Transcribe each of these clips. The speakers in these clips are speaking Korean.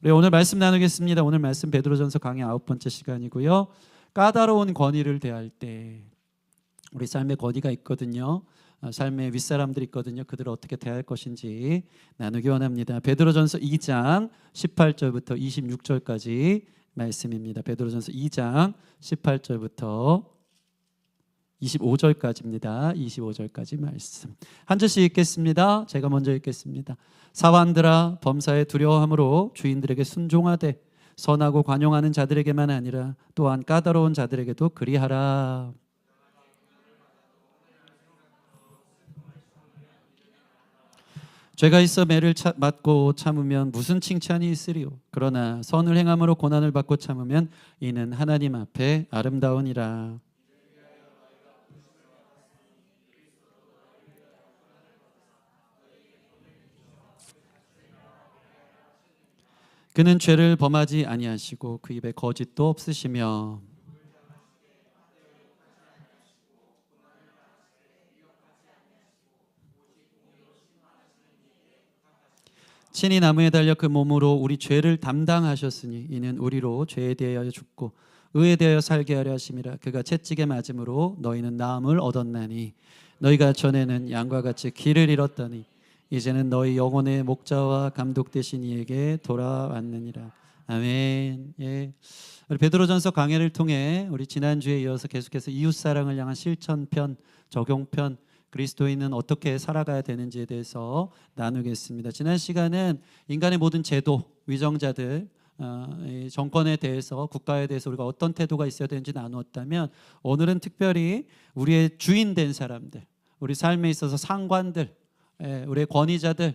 우리 오늘 말씀 나누겠습니다. 오늘 말씀 베드로전서 강의 9번째 시간이고요. 까다로운 권위를 대할 때 우리 삶에 권위가 있거든요. 삶에 윗사람들이 있거든요. 그들을 어떻게 대할 것인지 나누기 원합니다. 베드로전서 2장 18절부터 26절까지 말씀입니다. 베드로전서 2장 18절부터 25절까지입니다. 25절까지 말씀 한 절씩 읽겠습니다. 제가 먼저 읽겠습니다. 사환들아, 범사에 두려워함으로 주인들에게 순종하되 선하고 관용하는 자들에게만 아니라 또한 까다로운 자들에게도 그리하라. 죄가 있어 매를 맞고 참으면 무슨 칭찬이 있으리요. 그러나 선을 행함으로 고난을 받고 참으면 이는 하나님 앞에 아름다우니라. 그는 죄를 범하지 아니하시고 그 입에 거짓도 없으시며 친히 나무에 달려 그 몸으로 우리 죄를 담당하셨으니 이는 우리로 죄에 대하여 죽고 의에 대하여 살게 하려 하심이라. 그가 채찍에 맞음으로 너희는 나음을 얻었나니 너희가 전에는 양과 같이 길을 잃었더니 이제는 너희 영혼의 목자와 감독 되신 이에게 돌아왔느니라. 아멘. 예. 우리 베드로전서 강해를 통해 우리 지난주에 이어서 계속해서 이웃사랑을 향한 실천편, 적용편, 그리스도인은 어떻게 살아가야 되는지에 대해서 나누겠습니다. 지난 시간은 인간의 모든 제도, 위정자들, 정권에 대해서, 국가에 대해서 우리가 어떤 태도가 있어야 되는지 나누었다면, 오늘은 특별히 우리의 주인 된 사람들, 우리 삶에 있어서 상관들, 우리의 권위자들을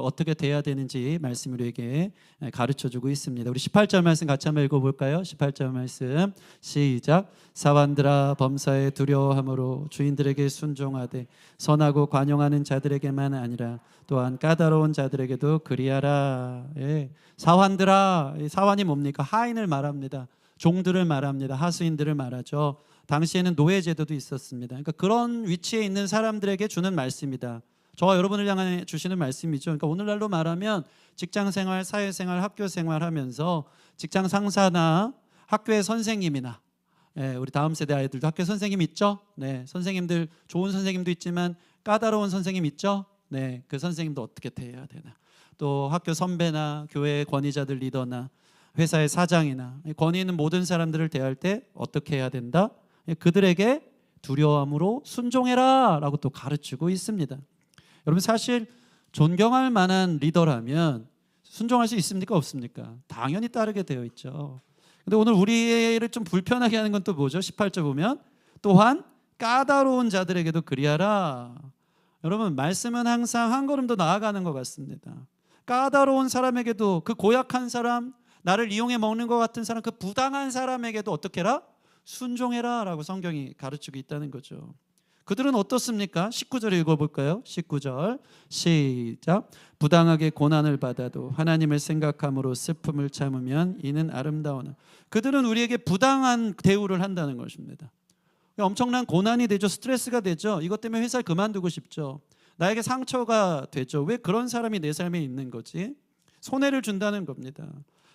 어떻게 대해야 되는지 말씀 우리에게 가르쳐주고 있습니다. 우리 18절 말씀 같이 한번 읽어볼까요? 18절 말씀 시작. 사환들아, 범사에 두려워함으로 주인들에게 순종하되 선하고 관용하는 자들에게만 아니라 또한 까다로운 자들에게도 그리하라. 예. 사환들아, 사환이 뭡니까? 하인을 말합니다. 종들을 말합니다. 하수인들을 말하죠. 당시에는 노예제도도 있었습니다. 그러니까 그런 위치에 있는 사람들에게 주는 말씀이다. 저와 여러분을 향해 주시는 말씀이죠. 그러니까 오늘날로 말하면 직장생활, 사회생활, 학교생활 하면서 직장 상사나 학교의 선생님이나, 우리 다음 세대 아이들도 학교 선생님 있죠? 네, 선생님들 좋은 선생님도 있지만 까다로운 선생님 있죠? 네, 그 선생님도 어떻게 대해야 되나? 또 학교 선배나 교회의 권위자들 리더나 회사의 사장이나 권위 있는 모든 사람들을 대할 때 어떻게 해야 된다? 그들에게 두려움으로 순종해라 라고 또 가르치고 있습니다. 여러분, 사실 존경할 만한 리더라면 순종할 수 있습니까? 없습니까? 당연히 따르게 되어 있죠. 근데 오늘 우리를 좀 불편하게 하는 건 또 뭐죠? 18절 보면 또한 까다로운 자들에게도 그리하라. 여러분, 말씀은 항상 한 걸음 더 나아가는 것 같습니다. 까다로운 사람에게도, 그 고약한 사람, 나를 이용해 먹는 것 같은 사람, 그 부당한 사람에게도 어떻게 해라? 순종해라 라고 성경이 가르치고 있다는 거죠. 그들은 어떻습니까? 19절 읽어볼까요? 19절 시작. 부당하게 고난을 받아도 하나님을 생각함으로 슬픔을 참으면 이는 아름다우나. 그들은 우리에게 부당한 대우를 한다는 것입니다. 엄청난 고난이 되죠. 스트레스가 되죠. 이것 때문에 회사를 그만두고 싶죠. 나에게 상처가 되죠. 왜 그런 사람이 내 삶에 있는 거지? 손해를 준다는 겁니다.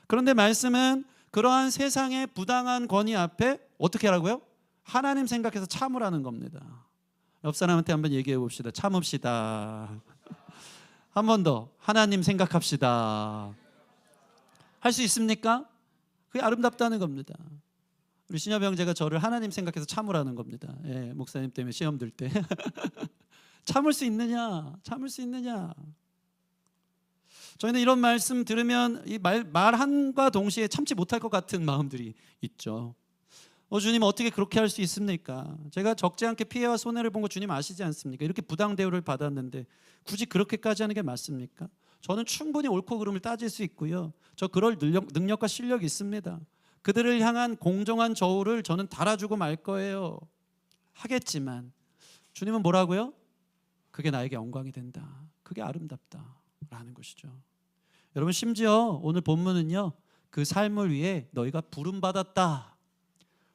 그런데 말씀은 그러한 세상의 부당한 권위 앞에 어떻게 하라고요? 하나님 생각해서 참으라는 겁니다. 옆 사람한테 한번 얘기해 봅시다. 참읍시다. 한 번 더. 하나님 생각합시다. 할 수 있습니까? 그게 아름답다는 겁니다. 우리 신협 형제가 저를 하나님 생각해서 참으라는 겁니다. 예, 목사님 때문에 시험 들 때. 참을 수 있느냐? 참을 수 있느냐? 저희는 이런 말씀 들으면 이 말함과 동시에 참지 못할 것 같은 마음들이 있죠. 주님, 어떻게 그렇게 할 수 있습니까? 제가 적지 않게 피해와 손해를 본 거 주님 아시지 않습니까? 이렇게 부당 대우를 받았는데 굳이 그렇게까지 하는 게 맞습니까? 저는 충분히 옳고 그름을 따질 수 있고요. 저 그럴 능력과 실력이 있습니다. 그들을 향한 공정한 저울을 저는 달아주고 말 거예요. 하겠지만 주님은 뭐라고요? 그게 나에게 영광이 된다. 그게 아름답다라는 것이죠. 여러분, 심지어 오늘 본문은요, 그 삶을 위해 너희가 부름받았다.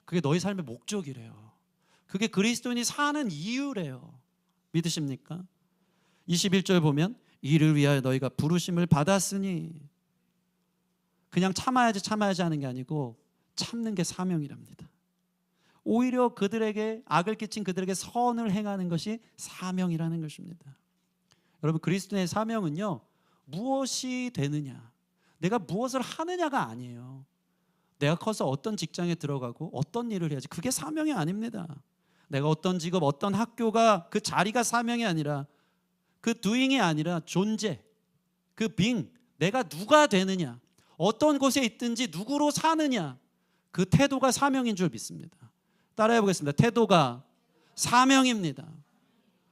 그게 너희 삶의 목적이래요. 그게 그리스도인이 사는 이유래요. 믿으십니까? 21절 보면 이를 위하여 너희가 부르심을 받았으니, 그냥 참아야지 하는 게 아니고 참는 게 사명이랍니다. 오히려 그들에게 악을 끼친 그들에게 선을 행하는 것이 사명이라는 것입니다. 여러분, 그리스도의 사명은요, 무엇이 되느냐, 내가 무엇을 하느냐가 아니에요. 내가 커서 어떤 직장에 들어가고 어떤 일을 해야지, 그게 사명이 아닙니다. 내가 어떤 직업, 어떤 학교가, 그 자리가 사명이 아니라, 그 doing이 아니라 존재, 그 being, 내가 누가 되느냐, 어떤 곳에 있든지 누구로 사느냐, 그 태도가 사명인 줄 믿습니다. 따라해 보겠습니다. 태도가 사명입니다.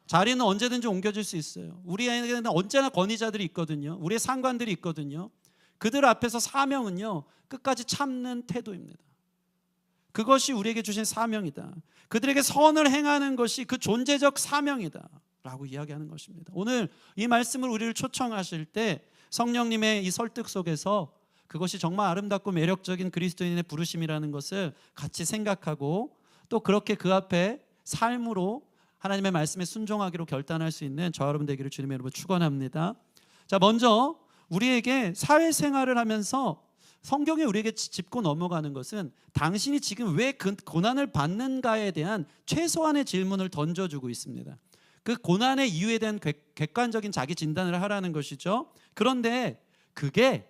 자리는 언제든지 옮겨질 수 있어요. 우리에게는 언제나 권위자들이 있거든요. 우리의 상관들이 있거든요. 그들 앞에서 사명은요, 끝까지 참는 태도입니다. 그것이 우리에게 주신 사명이다. 그들에게 선을 행하는 것이 그 존재적 사명이다 라고 이야기하는 것입니다. 오늘 이 말씀을 우리를 초청하실 때 성령님의 이 설득 속에서 그것이 정말 아름답고 매력적인 그리스도인의 부르심이라는 것을 같이 생각하고, 또 그렇게 그 앞에 삶으로 하나님의 말씀에 순종하기로 결단할 수 있는 저와 여러분 되기를 주님의 이름으로 축원합니다. 자, 먼저 우리에게 사회생활을 하면서 성경에 우리에게 짚고 넘어가는 것은 당신이 지금 왜 그 고난을 받는가에 대한 최소한의 질문을 던져주고 있습니다. 그 고난의 이유에 대한 객관적인 자기 진단을 하라는 것이죠. 그런데 그게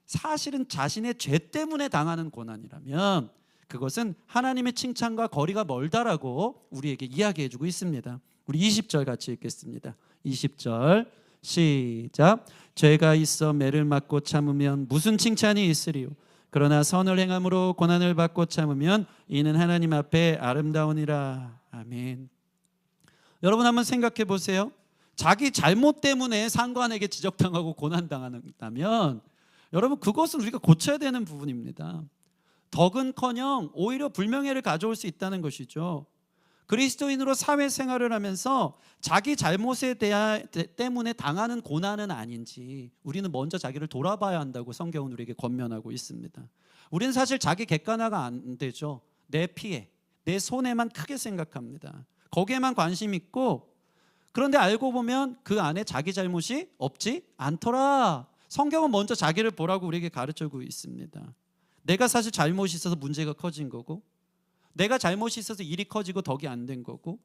사실은 자신의 죄 때문에 당하는 고난이라면 그것은 하나님의 칭찬과 거리가 멀다라고 우리에게 이야기해주고 있습니다. 우리 20절 같이 읽겠습니다. 20절 시작. 죄가 있어 매를 맞고 참으면 무슨 칭찬이 있으리요. 그러나 선을 행함으로 고난을 받고 참으면 이는 하나님 앞에 아름다우니라. 아멘. 여러분 한번 생각해 보세요. 자기 잘못 때문에 상관에게 지적당하고 고난당한다면 여러분, 그것은 우리가 고쳐야 되는 부분입니다. 덕은커녕 오히려 불명예를 가져올 수 있다는 것이죠. 그리스도인으로 사회생활을 하면서 자기 잘못에 때문에 당하는 고난은 아닌지 우리는 먼저 자기를 돌아봐야 한다고 성경은 우리에게 권면하고 있습니다. 우리는 사실 자기 객관화가 안 되죠. 내 피해, 내 손해만 크게 생각합니다. 거기에만 관심 있고, 그런데 알고 보면 그 안에 자기 잘못이 없지 않더라. 성경은 먼저 자기를 보라고 우리에게 가르쳐주고 있습니다. 내가 사실 잘못이 있어서 문제가 커진 거고, 내가 잘못이 있어서 일이 커지고 덕이 안 된 거고,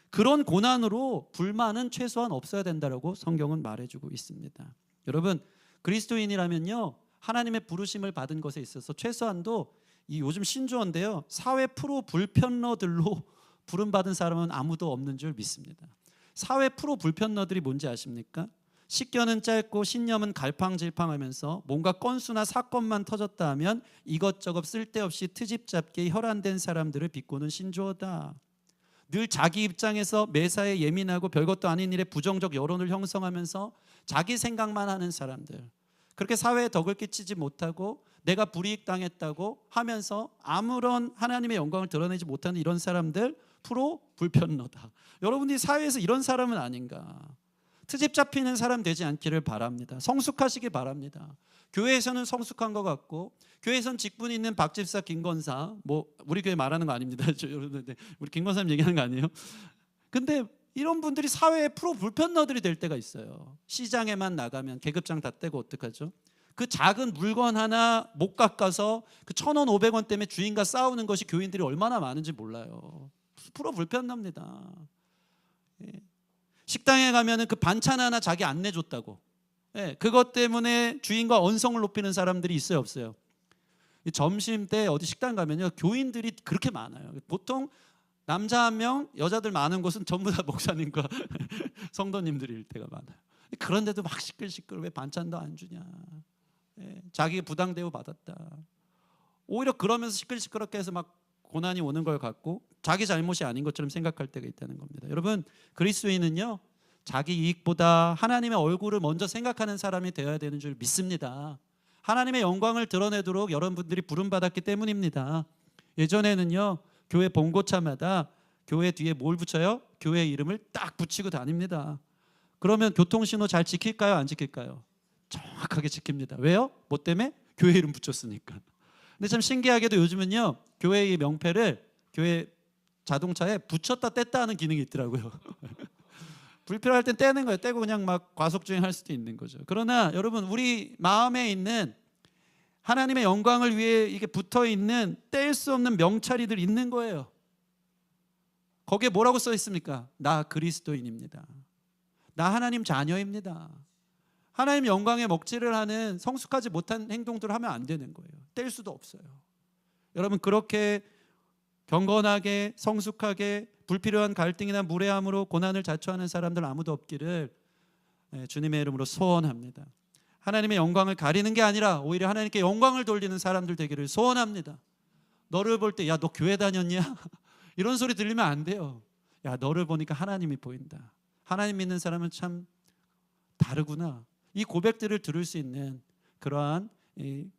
그런 고난으로 불만은 최소한 없어야 된다라고 성경은 말해주고 있습니다. 여러분, 그리스도인이라면요, 하나님의 부르심을 받은 것에 있어서 최소한도 이 요즘 신조어인데요, 사회 프로 불편러들로 부름받은 사람은 아무도 없는 줄 믿습니다. 사회 프로 불편러들이 뭔지 아십니까? 식견은 짧고 신념은 갈팡질팡하면서 뭔가 건수나 사건만 터졌다 하면 이것저것 쓸데없이 트집 잡기에 혈안된 사람들을 비꼬는 신조어다. 늘 자기 입장에서 매사에 예민하고 별것도 아닌 일에 부정적 여론을 형성하면서 자기 생각만 하는 사람들, 그렇게 사회에 덕을 끼치지 못하고 내가 불이익당했다고 하면서 아무런 하나님의 영광을 드러내지 못하는 이런 사람들, 프로 불편러다. 여러분들이 사회에서 이런 사람은 아닌가, 트집 잡히는 사람 되지 않기를 바랍니다. 성숙하시기 바랍니다. 교회에서는 성숙한 것 같고, 교회에서는 직분 있는 박 집사, 김 권사, 뭐 우리 교회 말하는 거 아닙니다. 우리 김 권사님 얘기하는 거 아니에요? 근데 이런 분들이 사회의 프로 불편러들이 될 때가 있어요. 시장에만 나가면 계급장 다 떼고 어떡하죠? 그 작은 물건 하나 못 깎아서 그 1,000원 500원 때문에 주인과 싸우는 것이 교인들이 얼마나 많은지 몰라요. 프로 불편합니다. 예. 식당에 가면은 그 반찬 하나 자기 안 내줬다고, 예, 그것 때문에 주인과 언성을 높이는 사람들이 있어요, 없어요? 점심 때 어디 식당 가면요, 교인들이 그렇게 많아요. 보통 남자 1명, 여자들 많은 곳은 전부 다 목사님과 성도님들일 때가 많아요. 그런데도 막 시끌시끌, 왜 반찬도 안 주냐, 예, 자기 부당 대우 받았다. 오히려 그러면서 시끌시끌하게 해서 막 고난이 오는 걸 갖고 자기 잘못이 아닌 것처럼 생각할 때가 있다는 겁니다. 여러분, 그리스도인은요, 자기 이익보다 하나님의 얼굴을 먼저 생각하는 사람이 되어야 되는 줄 믿습니다. 하나님의 영광을 드러내도록 여러분들이 부름받았기 때문입니다. 예전에는요, 교회 봉고차마다 교회 뒤에 뭘 붙여요? 교회 이름을 딱 붙이고 다닙니다. 그러면 교통신호 잘 지킬까요? 안 지킬까요? 정확하게 지킵니다. 왜요? 뭐 때문에? 교회 이름 붙였으니까. 근데 참 신기하게도 요즘은요, 교회의 명패를 교회 자동차에 붙였다 뗐다 하는 기능이 있더라고요. 불필요할 땐 떼는 거예요. 떼고 그냥 막 과속주행할 수도 있는 거죠. 그러나 여러분, 우리 마음에 있는 하나님의 영광을 위해 이게 붙어 있는 뗄 수 없는 명찰이들 있는 거예요. 거기에 뭐라고 써 있습니까? 나 그리스도인입니다. 나 하나님 자녀입니다. 하나님 영광에 먹칠을 하는 성숙하지 못한 행동들을 하면 안 되는 거예요. 뗄 수도 없어요. 여러분, 그렇게 경건하게 성숙하게 불필요한 갈등이나 무례함으로 고난을 자초하는 사람들 아무도 없기를 주님의 이름으로 소원합니다. 하나님의 영광을 가리는 게 아니라 오히려 하나님께 영광을 돌리는 사람들 되기를 소원합니다. 너를 볼 때 야, 너 교회 다녔냐? 이런 소리 들리면 안 돼요. 야, 너를 보니까 하나님이 보인다. 하나님 믿는 사람은 참 다르구나. 이 고백들을 들을 수 있는 그러한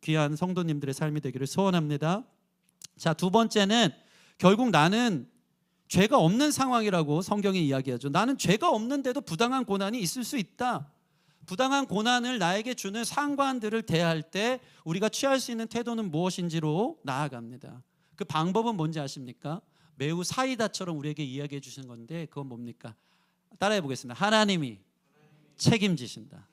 귀한 성도님들의 삶이 되기를 소원합니다. 자, 두 번째는 결국 나는 죄가 없는 상황이라고 성경이 이야기하죠. 나는 죄가 없는데도 부당한 고난이 있을 수 있다. 부당한 고난을 나에게 주는 상관들을 대할 때 우리가 취할 수 있는 태도는 무엇인지로 나아갑니다. 그 방법은 뭔지 아십니까? 매우 사이다처럼 우리에게 이야기해 주신 건데 그건 뭡니까? 따라해 보겠습니다. 하나님이 책임지신다.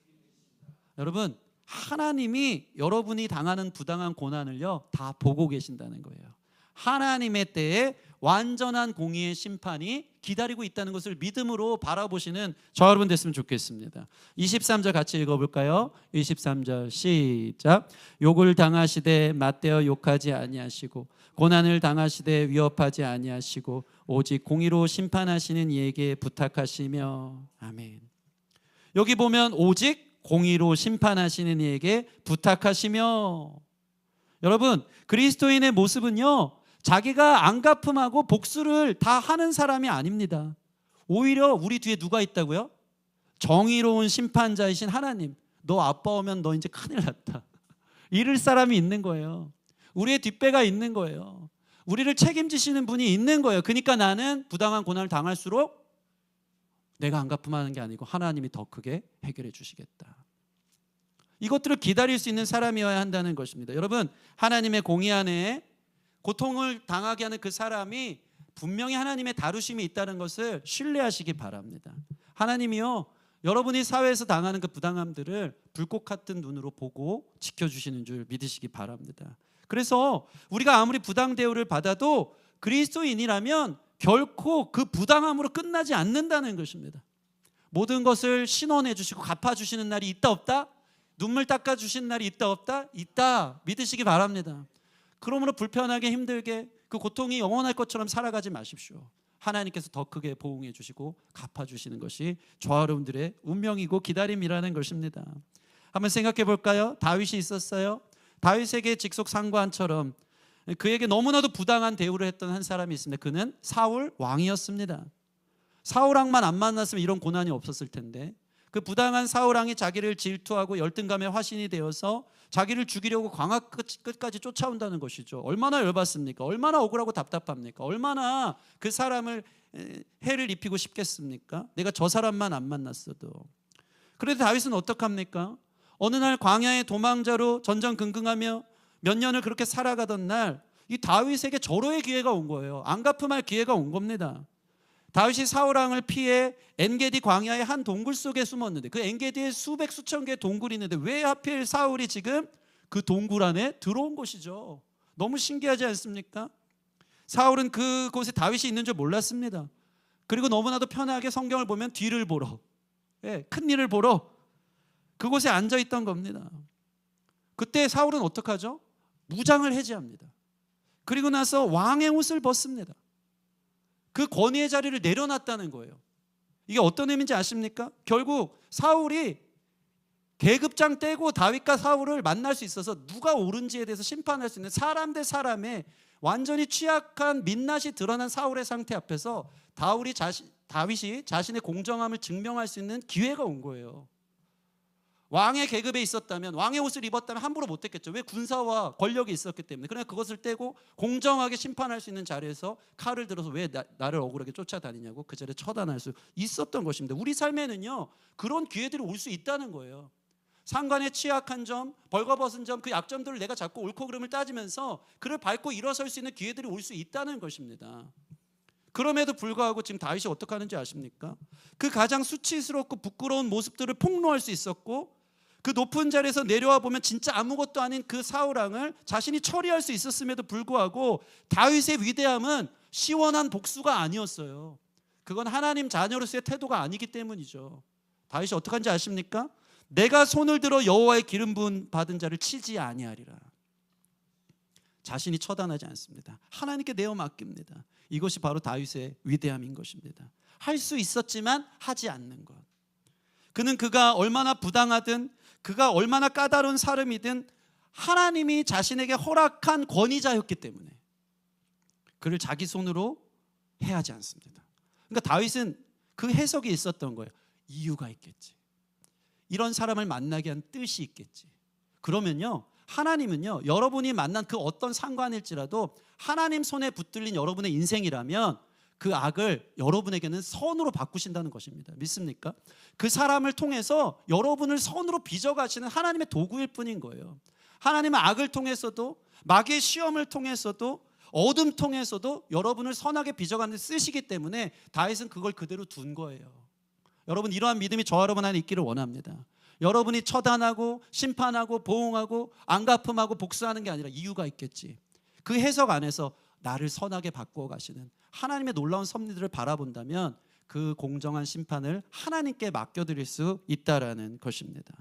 여러분, 하나님이 여러분이 당하는 부당한 고난을요 다 보고 계신다는 거예요. 하나님의 때에 완전한 공의의 심판이 기다리고 있다는 것을 믿음으로 바라보시는 저 여러분 됐으면 좋겠습니다. 23절 같이 읽어볼까요? 23절 시작. 욕을 당하시되 맞대어 욕하지 아니하시고 고난을 당하시되 위협하지 아니하시고 오직 공의로 심판하시는 이에게 부탁하시며. 아멘. 여기 보면 오직 공의로 심판하시는 이에게 부탁하시며. 여러분, 그리스도인의 모습은요 자기가 안갚음하고 복수를 다 하는 사람이 아닙니다. 오히려 우리 뒤에 누가 있다고요? 정의로운 심판자이신 하나님. 너 아빠 오면 너 이제 큰일 났다. 이럴 사람이 있는 거예요. 우리의 뒷배가 있는 거예요. 우리를 책임지시는 분이 있는 거예요. 그러니까 나는 부당한 고난을 당할수록 내가 안갚음하는 게 아니고 하나님이 더 크게 해결해 주시겠다. 이것들을 기다릴 수 있는 사람이어야 한다는 것입니다. 여러분, 하나님의 공의 안에 고통을 당하게 하는 그 사람이 분명히 하나님의 다루심이 있다는 것을 신뢰하시기 바랍니다. 하나님이요 여러분이 사회에서 당하는 그 부당함들을 불꽃 같은 눈으로 보고 지켜주시는 줄 믿으시기 바랍니다. 그래서 우리가 아무리 부당 대우를 받아도 그리스도인이라면 결코 그 부당함으로 끝나지 않는다는 것입니다. 모든 것을 신원해 주시고 갚아주시는 날이 있다 없다? 눈물 닦아주시는 날이 있다 없다? 있다. 믿으시기 바랍니다. 그러므로 불편하게 힘들게 그 고통이 영원할 것처럼 살아가지 마십시오. 하나님께서 더 크게 보응해 주시고 갚아주시는 것이 저와 여러분들의 운명이고 기다림이라는 것입니다. 한번 생각해 볼까요? 다윗이 있었어요. 다윗에게 직속 상관처럼 그에게 너무나도 부당한 대우를 했던 한 사람이 있습니다. 그는 사울 왕이었습니다. 사울 왕만 안 만났으면 이런 고난이 없었을 텐데 그 부당한 사울 왕이 자기를 질투하고 열등감의 화신이 되어서 자기를 죽이려고 광야 끝까지 쫓아온다는 것이죠. 얼마나 열받습니까? 얼마나 억울하고 답답합니까? 얼마나 그 사람을 해를 입히고 싶겠습니까? 내가 저 사람만 안 만났어도. 그래도 다윗은 어떡합니까? 어느 날 광야의 도망자로 전전긍긍하며 몇 년을 그렇게 살아가던 날 이 다윗에게 절호의 기회가 온 거예요. 안갚음할 기회가 온 겁니다. 다윗이 사울 왕을 피해 엔게디 광야의 한 동굴 속에 숨었는데 그 엔게디에 수백 수천 개의 동굴이 있는데 왜 하필 사울이 지금 그 동굴 안에 들어온 것이죠. 너무 신기하지 않습니까? 사울은 그곳에 다윗이 있는 줄 몰랐습니다. 그리고 너무나도 편하게 성경을 보면 뒤를 보러, 큰 일을 보러 그곳에 앉아있던 겁니다. 그때 사울은 어떡하죠? 무장을 해제합니다. 그리고 나서 왕의 옷을 벗습니다. 그 권위의 자리를 내려놨다는 거예요. 이게 어떤 의미인지 아십니까? 결국 사울이 계급장 떼고 다윗과 사울을 만날 수 있어서 누가 옳은지에 대해서 심판할 수 있는 사람 대 사람의 완전히 취약한 민낯이 드러난 사울의 상태 앞에서 다윗이 자신의 공정함을 증명할 수 있는 기회가 온 거예요. 왕의 계급에 있었다면, 왕의 옷을 입었다면 함부로 못했겠죠. 왜? 군사와 권력이 있었기 때문에. 그러나 그것을 떼고 공정하게 심판할 수 있는 자리에서 칼을 들어서 왜 나를 억울하게 쫓아다니냐고 그 자리에 처단할 수 있었던 것입니다. 우리 삶에는요 그런 기회들이 올 수 있다는 거예요. 상관의 취약한 점, 벌거벗은 점, 그 약점들을 내가 잡고 옳고 그름을 따지면서 그를 밟고 일어설 수 있는 기회들이 올 수 있다는 것입니다. 그럼에도 불구하고 지금 다윗이 어떻게 하는지 아십니까? 그 가장 수치스럽고 부끄러운 모습들을 폭로할 수 있었고 그 높은 자리에서 내려와 보면 진짜 아무것도 아닌 그 사울 왕을 자신이 처리할 수 있었음에도 불구하고 다윗의 위대함은 시원한 복수가 아니었어요. 그건 하나님 자녀로서의 태도가 아니기 때문이죠. 다윗이 어떻게 한지 아십니까? 내가 손을 들어 여호와의 기름 부음 받은 자를 치지 아니하리라. 자신이 처단하지 않습니다. 하나님께 내어 맡깁니다. 이것이 바로 다윗의 위대함인 것입니다. 할 수 있었지만 하지 않는 것. 그는 그가 얼마나 부당하든 그가 얼마나 까다로운 사람이든 하나님이 자신에게 허락한 권위자였기 때문에 그를 자기 손으로 해하지 않습니다. 그러니까 다윗은 그 해석이 있었던 거예요. 이유가 있겠지. 이런 사람을 만나게 한 뜻이 있겠지. 그러면요, 하나님은요, 여러분이 만난 그 어떤 상관일지라도 하나님 손에 붙들린 여러분의 인생이라면 그 악을 여러분에게는 선으로 바꾸신다는 것입니다. 믿습니까? 그 사람을 통해서 여러분을 선으로 빚어가시는 하나님의 도구일 뿐인 거예요. 하나님은 악을 통해서도 마귀의 시험을 통해서도 어둠 통해서도 여러분을 선하게 빚어가는 데 쓰시기 때문에 다윗은 그걸 그대로 둔 거예요. 여러분, 이러한 믿음이 저와 여러분 안에 있기를 원합니다. 여러분이 처단하고 심판하고 보응하고 안갚음하고 복수하는 게 아니라 이유가 있겠지. 그 해석 안에서 나를 선하게 바꾸어 가시는 하나님의 놀라운 섭리들을 바라본다면 그 공정한 심판을 하나님께 맡겨드릴 수 있다라는 것입니다.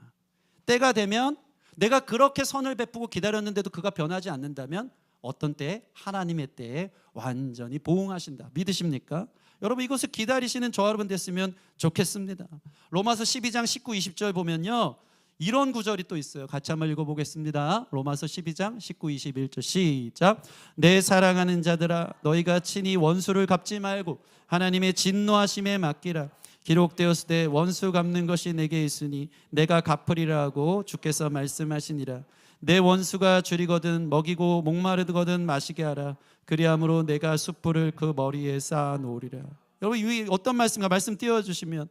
때가 되면 내가 그렇게 선을 베푸고 기다렸는데도 그가 변하지 않는다면 어떤 때에 하나님의 때에 완전히 보응하신다. 믿으십니까? 여러분, 이것을 기다리시는 저 여러분 됐으면 좋겠습니다. 로마서 12장 19, 20절 보면요, 이런 구절이 또 있어요. 같이 한번 읽어보겠습니다. 로마서 12장 19, 21절 시작. 내 사랑하는 자들아, 너희가 친히 원수를 갚지 말고 하나님의 진노하심에 맡기라. 기록되었을 때 원수 갚는 것이 내게 있으니 내가 갚으리라 하고 주께서 말씀하시니라. 내 원수가 줄이거든 먹이고 목마르거든 마시게 하라. 그리함으로 내가 숯불을 그 머리에 쌓아 놓으리라. 여러분, 이 어떤 말씀인가 말씀 띄워주시면,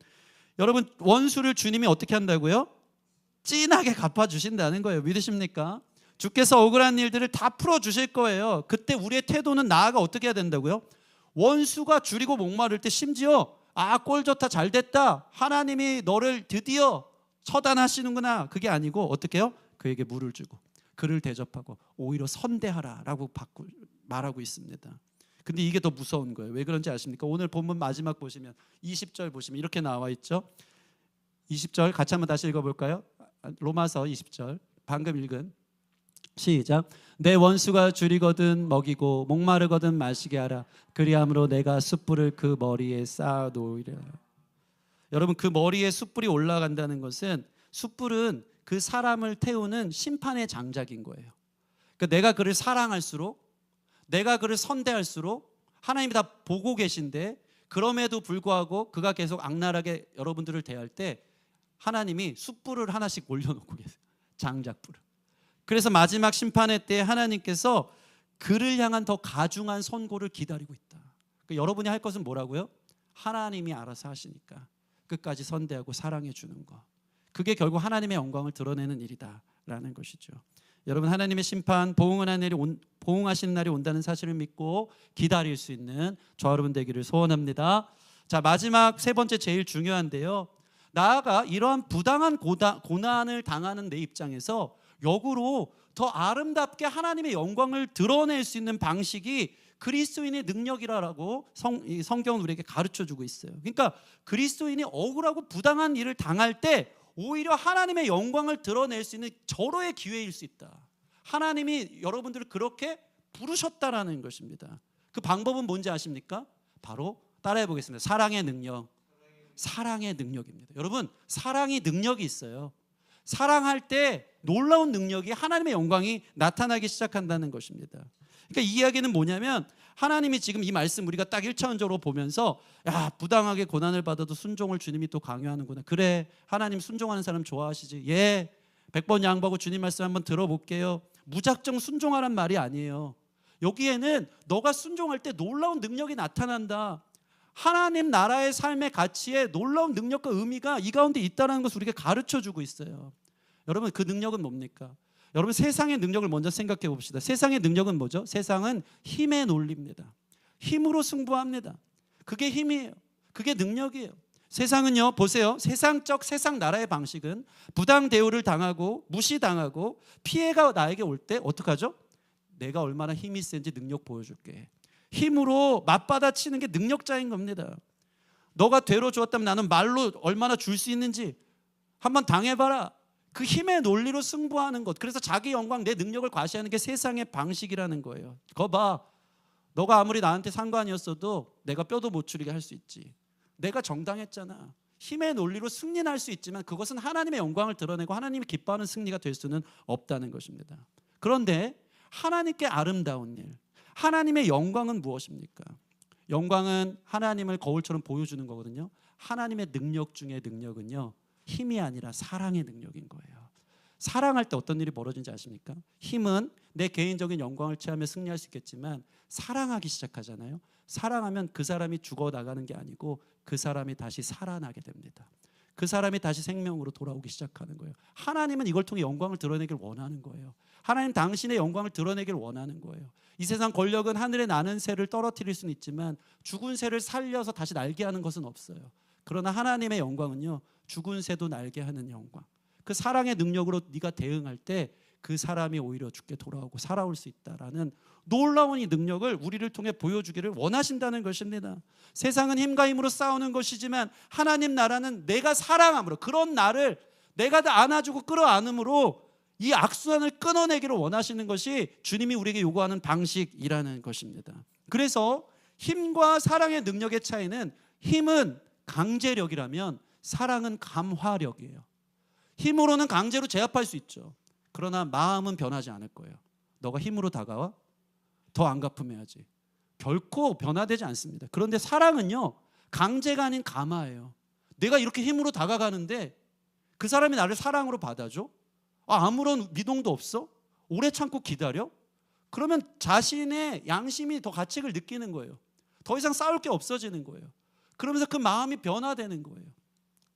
여러분, 원수를 주님이 어떻게 한다고요? 진하게 갚아주신다는 거예요. 믿으십니까? 주께서 억울한 일들을 다 풀어주실 거예요. 그때 우리의 태도는 나아가 어떻게 해야 된다고요? 원수가 줄이고 목마를 때 심지어 꼴 좋다, 잘 됐다, 하나님이 너를 드디어 처단하시는구나, 그게 아니고 어떻게 해요? 그에게 물을 주고 그를 대접하고 오히려 선대하라라고 말하고 있습니다. 근데 이게 더 무서운 거예요. 왜 그런지 아십니까? 오늘 본문 마지막 보시면 20절 보시면 이렇게 나와 있죠. 20절 같이 한번 다시 읽어볼까요? 로마서 20절 방금 읽은 시작. 내 원수가 줄이거든 먹이고 목마르거든 마시게 하라. 그리함으로 내가 숯불을 그 머리에 쌓아 놓으리라. 여러분, 그 머리에 숯불이 올라간다는 것은, 숯불은 그 사람을 태우는 심판의 장작인 거예요. 그러니까 내가 그를 사랑할수록, 내가 그를 선대할수록 하나님이 다 보고 계신데, 그럼에도 불구하고 그가 계속 악랄하게 여러분들을 대할 때 하나님이 숯불을 하나씩 올려놓고 계세요. 장작불을. 그래서 마지막 심판의 때 하나님께서 그를 향한 더 가중한 선고를 기다리고 있다. 그러니까 여러분이 할 것은 뭐라고요? 하나님이 알아서 하시니까 끝까지 선대하고 사랑해 주는 것. 그게 결국 하나님의 영광을 드러내는 일이다라는 것이죠. 여러분, 하나님의 심판, 보응하시는 날이 온다는 사실을 믿고 기다릴 수 있는 저 여러분 되기를 소원합니다. 자, 마지막 세 번째, 제일 중요한데요, 나아가 이러한 부당한 고난을 당하는 내 입장에서 역으로 더 아름답게 하나님의 영광을 드러낼 수 있는 방식이 그리스도인의 능력이라고 성경은 우리에게 가르쳐주고 있어요. 그러니까 그리스도인이 억울하고 부당한 일을 당할 때 오히려 하나님의 영광을 드러낼 수 있는 절호의 기회일 수 있다. 하나님이 여러분들을 그렇게 부르셨다라는 것입니다. 그 방법은 뭔지 아십니까? 바로 따라해 보겠습니다. 사랑의 능력. 사랑의 능력입니다. 여러분, 사랑이 능력이 있어요. 사랑할 때 놀라운 능력이, 하나님의 영광이 나타나기 시작한다는 것입니다. 그러니까 이 이야기는 뭐냐면, 하나님이 지금 이 말씀 우리가 딱 1차원적으로 보면서, 야, 부당하게 고난을 받아도 순종을 주님이 또 강요하는구나. 그래, 하나님 순종하는 사람 좋아하시지. 예, 100번 양보하고 주님 말씀 한번 들어볼게요. 무작정 순종하란 말이 아니에요. 여기에는 너가 순종할 때 놀라운 능력이 나타난다. 하나님 나라의 삶의 가치에 놀라운 능력과 의미가 이 가운데 있다는 것을 우리에게 가르쳐주고 있어요. 여러분, 그 능력은 뭡니까? 여러분, 세상의 능력을 먼저 생각해 봅시다. 세상의 능력은 뭐죠? 세상은 힘의 논리입니다. 힘으로 승부합니다. 그게 힘이에요. 그게 능력이에요. 세상은요, 보세요. 세상 나라의 방식은 부당 대우를 당하고 무시당하고 피해가 나에게 올 때 어떡하죠? 내가 얼마나 힘이 센지 능력 보여줄게. 힘으로 맞받아치는 게 능력자인 겁니다. 너가 되로 주었다면 나는 말로 얼마나 줄 수 있는지 한번 당해봐라. 그 힘의 논리로 승부하는 것. 그래서 자기 영광, 내 능력을 과시하는 게 세상의 방식이라는 거예요. 거 봐. 너가 아무리 나한테 상관이었어도 내가 뼈도 못 추리게 할 수 있지. 내가 정당했잖아. 힘의 논리로 승리할 수 있지만 그것은 하나님의 영광을 드러내고 하나님이 기뻐하는 승리가 될 수는 없다는 것입니다. 그런데 하나님께 아름다운 일, 하나님의 영광은 무엇입니까? 영광은 하나님을 거울처럼 보여주는 거거든요. 하나님의 능력 중에 능력은요, 힘이 아니라 사랑의 능력인 거예요. 사랑할 때 어떤 일이 벌어지는지 아십니까? 힘은 내 개인적인 영광을 취하며 승리할 수 있겠지만 사랑하기 시작하잖아요. 사랑하면 그 사람이 죽어나가는 게 아니고 그 사람이 다시 살아나게 됩니다. 그 사람이 다시 생명으로 돌아오기 시작하는 거예요. 하나님은 이걸 통해 영광을 드러내길 원하는 거예요. 하나님 당신의 영광을 드러내길 원하는 거예요. 이 세상 권력은 하늘에 나는 새를 떨어뜨릴 수는 있지만 죽은 새를 살려서 다시 날게 하는 것은 없어요. 그러나 하나님의 영광은요, 죽은 새도 날게 하는 영광. 그 사랑의 능력으로 네가 대응할 때 그 사람이 오히려 죽게 돌아오고 살아올 수 있다라는 놀라운 이 능력을 우리를 통해 보여주기를 원하신다는 것입니다. 세상은 힘과 힘으로 싸우는 것이지만 하나님 나라는 내가 사랑함으로, 그런 나를 내가 다 안아주고 끌어안음으로 이 악순환을 끊어내기를 원하시는 것이 주님이 우리에게 요구하는 방식이라는 것입니다. 그래서 힘과 사랑의 능력의 차이는, 힘은 강제력이라면 사랑은 감화력이에요. 힘으로는 강제로 제압할 수 있죠. 그러나 마음은 변하지 않을 거예요. 너가 힘으로 다가와? 더 안 갚으면야지. 결코 변화되지 않습니다. 그런데 사랑은요, 강제가 아닌 감화예요. 내가 이렇게 힘으로 다가가는데 그 사람이 나를 사랑으로 받아줘? 아무런 미동도 없어? 오래 참고 기다려? 그러면 자신의 양심이 더 가책을 느끼는 거예요. 더 이상 싸울 게 없어지는 거예요. 그러면서 그 마음이 변화되는 거예요.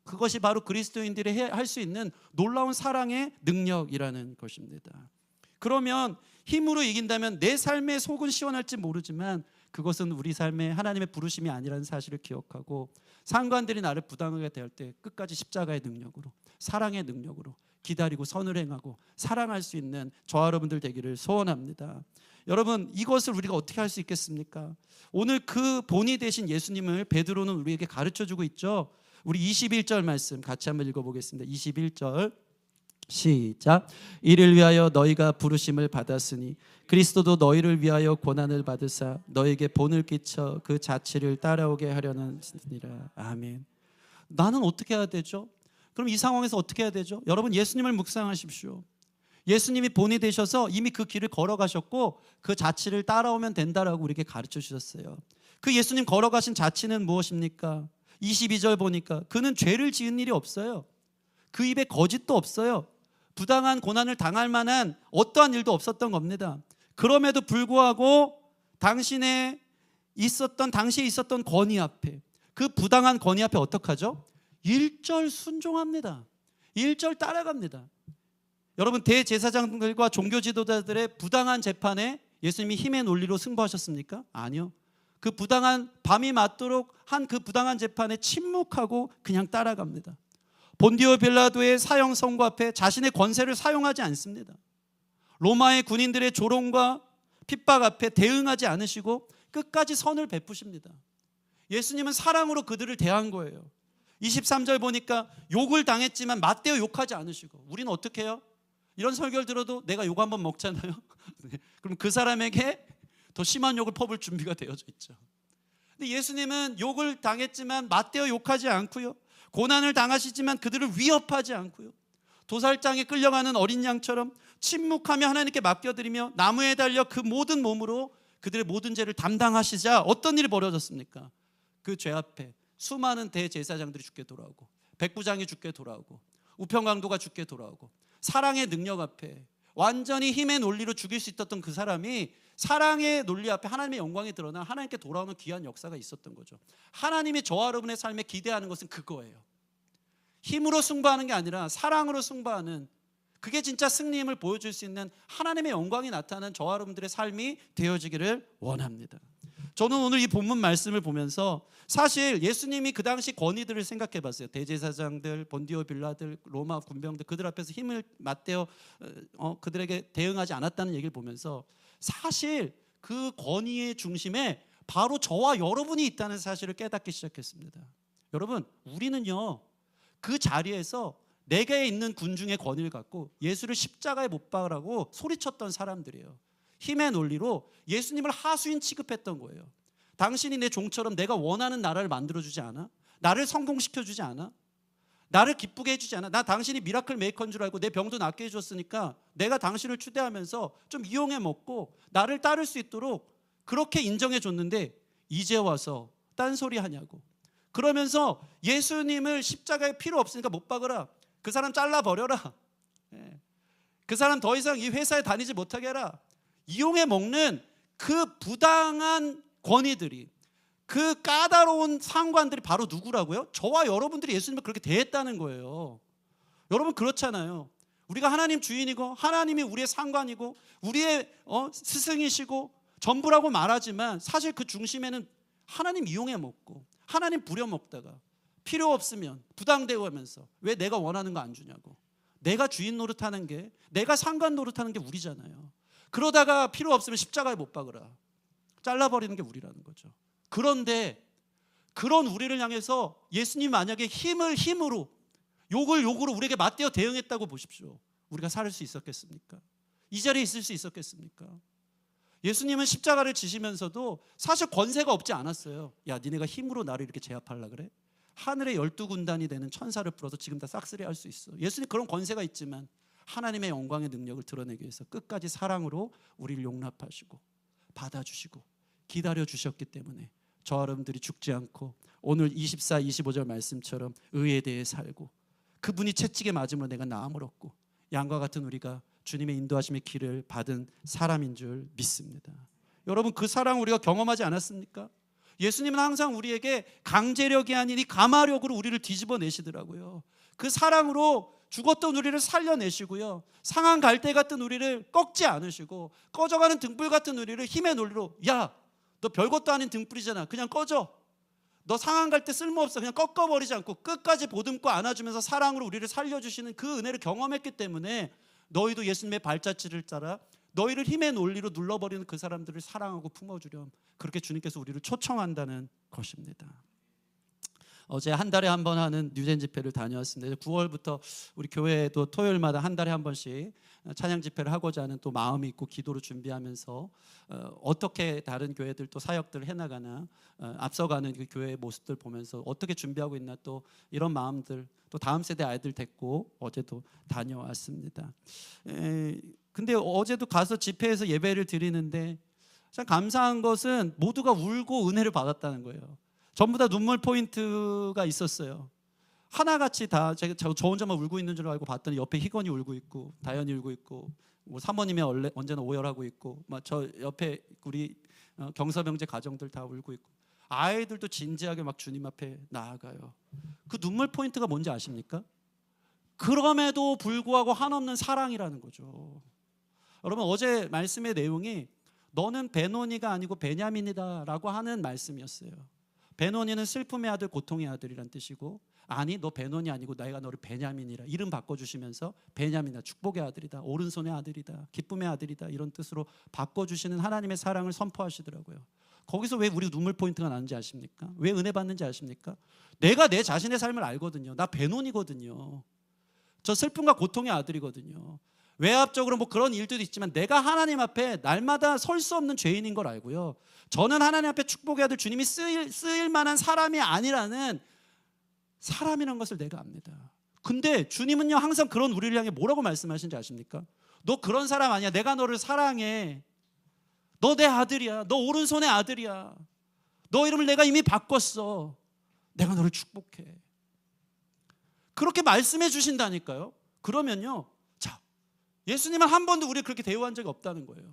그것이 바로 그리스도인들이 할 수 있는 놀라운 사랑의 능력이라는 것입니다. 그러면 힘으로 이긴다면 내 삶의 속은 시원할지 모르지만 그것은 우리 삶의 하나님의 부르심이 아니라는 사실을 기억하고, 상관들이 나를 부당하게 대할 때 끝까지 십자가의 능력으로, 사랑의 능력으로 기다리고 선을 행하고 사랑할 수 있는 저와 여러분들 되기를 소원합니다. 여러분, 이것을 우리가 어떻게 할 수 있겠습니까? 오늘 그 본이 되신 예수님을 베드로는 우리에게 가르쳐주고 있죠. 우리 21절 말씀 같이 한번 읽어보겠습니다. 21절 시작. 이를 위하여 너희가 부르심을 받았으니 그리스도도 너희를 위하여 고난을 받으사 너희에게 본을 끼쳐 그 자취를 따라오게 하려느니라. 아멘. 나는 어떻게 해야 되죠? 그럼 이 상황에서 어떻게 해야 되죠? 여러분, 예수님을 묵상하십시오. 예수님이 본이 되셔서 이미 그 길을 걸어가셨고 그 자취를 따라오면 된다라고 우리에게 가르쳐 주셨어요. 그 예수님 걸어가신 자취는 무엇입니까? 22절 보니까 그는 죄를 지은 일이 없어요. 그 입에 거짓도 없어요. 부당한 고난을 당할 만한 어떠한 일도 없었던 겁니다. 그럼에도 불구하고 당시에 있었던 권위 앞에, 그 부당한 권위 앞에 어떡하죠? 1절 순종합니다. 1절 따라갑니다. 여러분, 대제사장들과 종교 지도자들의 부당한 재판에 예수님이 힘의 논리로 승부하셨습니까? 아니요. 그 부당한, 밤이 맞도록 한 그 부당한 재판에 침묵하고 그냥 따라갑니다. 본디오 빌라도의 사형 선고 앞에 자신의 권세를 사용하지 않습니다. 로마의 군인들의 조롱과 핍박 앞에 대응하지 않으시고 끝까지 선을 베푸십니다. 예수님은 사랑으로 그들을 대한 거예요. 23절 보니까 욕을 당했지만 맞대어 욕하지 않으시고, 우리는 어떻게 해요? 이런 설교를 들어도 내가 욕 한번 먹잖아요. 그럼 그 사람에게 더 심한 욕을 퍼볼 준비가 되어져 있죠. 근데 예수님은 욕을 당했지만 맞대어 욕하지 않고요, 고난을 당하시지만 그들을 위협하지 않고요, 도살장에 끌려가는 어린 양처럼 침묵하며 하나님께 맡겨드리며 나무에 달려 그 모든 몸으로 그들의 모든 죄를 담당하시자 어떤 일이 벌어졌습니까? 그 죄 앞에 수많은 대제사장들이 죽게 돌아오고, 백부장이 죽게 돌아오고, 우평강도가 죽게 돌아오고, 사랑의 능력 앞에 완전히 힘의 논리로 죽일 수 있었던 그 사람이 사랑의 논리 앞에 하나님의 영광이 드러나 하나님께 돌아오는 귀한 역사가 있었던 거죠. 하나님이 저와 여러분의 삶에 기대하는 것은 그거예요. 힘으로 승부하는 게 아니라 사랑으로 승부하는, 그게 진짜 승리임을 보여줄 수 있는 하나님의 영광이 나타나는 저와 여러분들의 삶이 되어지기를 원합니다. 저는 오늘 이 본문 말씀을 보면서 사실 예수님이 그 당시 권위들을 생각해 봤어요. 대제사장들, 본디오 빌라들, 로마 군병들, 그들 앞에서 힘을 맞대어 그들에게 대응하지 않았다는 얘기를 보면서 사실 그 권위의 중심에 바로 저와 여러분이 있다는 사실을 깨닫기 시작했습니다. 여러분, 우리는요 그 자리에서 내게 있는 군중의 권위를 갖고 예수를 십자가에 못 박으라고 소리쳤던 사람들이에요. 힘의 논리로 예수님을 하수인 취급했던 거예요. 당신이 내 종처럼 내가 원하는 나라를 만들어주지 않아? 나를 성공시켜주지 않아? 나를 기쁘게 해주지 않아? 나 당신이 미라클 메이커인 줄 알고 내 병도 낫게 해줬으니까 내가 당신을 추대하면서 좀 이용해 먹고 나를 따를 수 있도록 그렇게 인정해 줬는데 이제 와서 딴소리 하냐고. 그러면서 예수님을 십자가에 필요 없으니까 못 박으라. 그 사람 잘라버려라. 그 사람 더 이상 이 회사에 다니지 못하게 해라. 이용해 먹는 그 부당한 권위들이, 그 까다로운 상관들이 바로 누구라고요? 저와 여러분들이 예수님을 그렇게 대했다는 거예요. 여러분 그렇잖아요. 우리가 하나님 주인이고 하나님이 우리의 상관이고 우리의 스승이시고 전부라고 말하지만 사실 그 중심에는 하나님 이용해 먹고 하나님 부려먹다가 필요 없으면 부당대우하면서 왜 내가 원하는 거 안 주냐고. 내가 주인 노릇하는 게, 내가 상관 노릇하는 게 우리잖아요. 그러다가 필요 없으면 십자가에 못 박으라. 잘라버리는 게 우리라는 거죠. 그런데 그런 우리를 향해서 예수님 만약에 힘을 힘으로, 욕을 욕으로 우리에게 맞대어 대응했다고 보십시오. 우리가 살 수 있었겠습니까? 이 자리에 있을 수 있었겠습니까? 예수님은 십자가를 지시면서도 사실 권세가 없지 않았어요. 야, 니네가 힘으로 나를 이렇게 제압하려 그래? 하늘의 12군단이 되는 천사를 풀어서 지금 다 싹쓸이 할 수 있어. 예수님 그런 권세가 있지만 하나님의 영광의 능력을 드러내기 위해서 끝까지 사랑으로 우리를 용납하시고 받아주시고 기다려주셨기 때문에 저와 여러분들이 죽지 않고 오늘 24, 25절 말씀처럼 의에 대해 살고 그분이 채찍에 맞음으로 내가 나음을 얻고 양과 같은 우리가 주님의 인도하심의 길을 받은 사람인 줄 믿습니다. 여러분 그 사랑 우리가 경험하지 않았습니까? 예수님은 항상 우리에게 강제력이 아닌 이 감화력으로 우리를 뒤집어 내시더라고요. 그 사랑으로 죽었던 우리를 살려내시고요, 상한 갈대 같은 우리를 꺾지 않으시고 꺼져가는 등불 같은 우리를 힘의 논리로, 야, 너 별것도 아닌 등불이잖아, 그냥 꺼져. 너 상한 갈대 쓸모없어, 그냥 꺾어버리지 않고 끝까지 보듬고 안아주면서 사랑으로 우리를 살려주시는 그 은혜를 경험했기 때문에 너희도 예수님의 발자취를 따라 너희를 힘의 논리로 눌러버리는 그 사람들을 사랑하고 품어주렴. 그렇게 주님께서 우리를 초청한다는 것입니다. 어제 한 달에 한 번 하는 뉴젠 집회를 다녀왔습니다. 9월부터 우리 교회도 토요일마다 한 달에 한 번씩 찬양 집회를 하고자 하는 또 마음이 있고 기도로 준비하면서 어떻게 다른 교회들 또 사역들을 해나가나, 앞서가는 그 교회의 모습들 보면서 어떻게 준비하고 있나, 또 이런 마음들, 또 다음 세대 아이들 데리고 어제도 다녀왔습니다. 근데 어제도 가서 집회에서 예배를 드리는데 참 감사한 것은 모두가 울고 은혜를 받았다는 거예요. 전부 다 눈물 포인트가 있었어요. 하나같이 다 저 혼자만 울고 있는 줄 알고 봤더니 옆에 희건이 울고 있고 다현이 울고 있고 뭐 사모님이 언제나 오열하고 있고 막 저 옆에 우리 경서병제 가정들 다 울고 있고 아이들도 진지하게 막 주님 앞에 나아가요. 그 눈물 포인트가 뭔지 아십니까? 그럼에도 불구하고 한없는 사랑이라는 거죠. 여러분 어제 말씀의 내용이 너는 베노니가 아니고 베냐민이다 라고 하는 말씀이었어요. 베노니는 슬픔의 아들, 고통의 아들이란 뜻이고, 아니 너 베노니 아니고 내가 너를 베냐민이라 이름 바꿔주시면서 베냐민이다, 축복의 아들이다, 오른손의 아들이다, 기쁨의 아들이다, 이런 뜻으로 바꿔주시는 하나님의 사랑을 선포하시더라고요. 거기서 왜 우리 눈물 포인트가 나는지 아십니까? 왜 은혜 받는지 아십니까? 내가 내 자신의 삶을 알거든요. 나 베노니거든요. 저 슬픔과 고통의 아들이거든요. 외압적으로 뭐 그런 일들도 있지만 내가 하나님 앞에 날마다 설 수 없는 죄인인 걸 알고요, 저는 하나님 앞에 축복의 아들, 주님이 쓰일 만한 사람이 아니라는 사람이라는 것을 내가 압니다. 근데 주님은요 항상 그런 우리를 향해 뭐라고 말씀하시는지 아십니까? 너 그런 사람 아니야. 내가 너를 사랑해. 너 내 아들이야. 너 오른손의 아들이야. 너 이름을 내가 이미 바꿨어. 내가 너를 축복해. 그렇게 말씀해 주신다니까요. 그러면요, 자, 예수님은 한 번도 우리 그렇게 대우한 적이 없다는 거예요.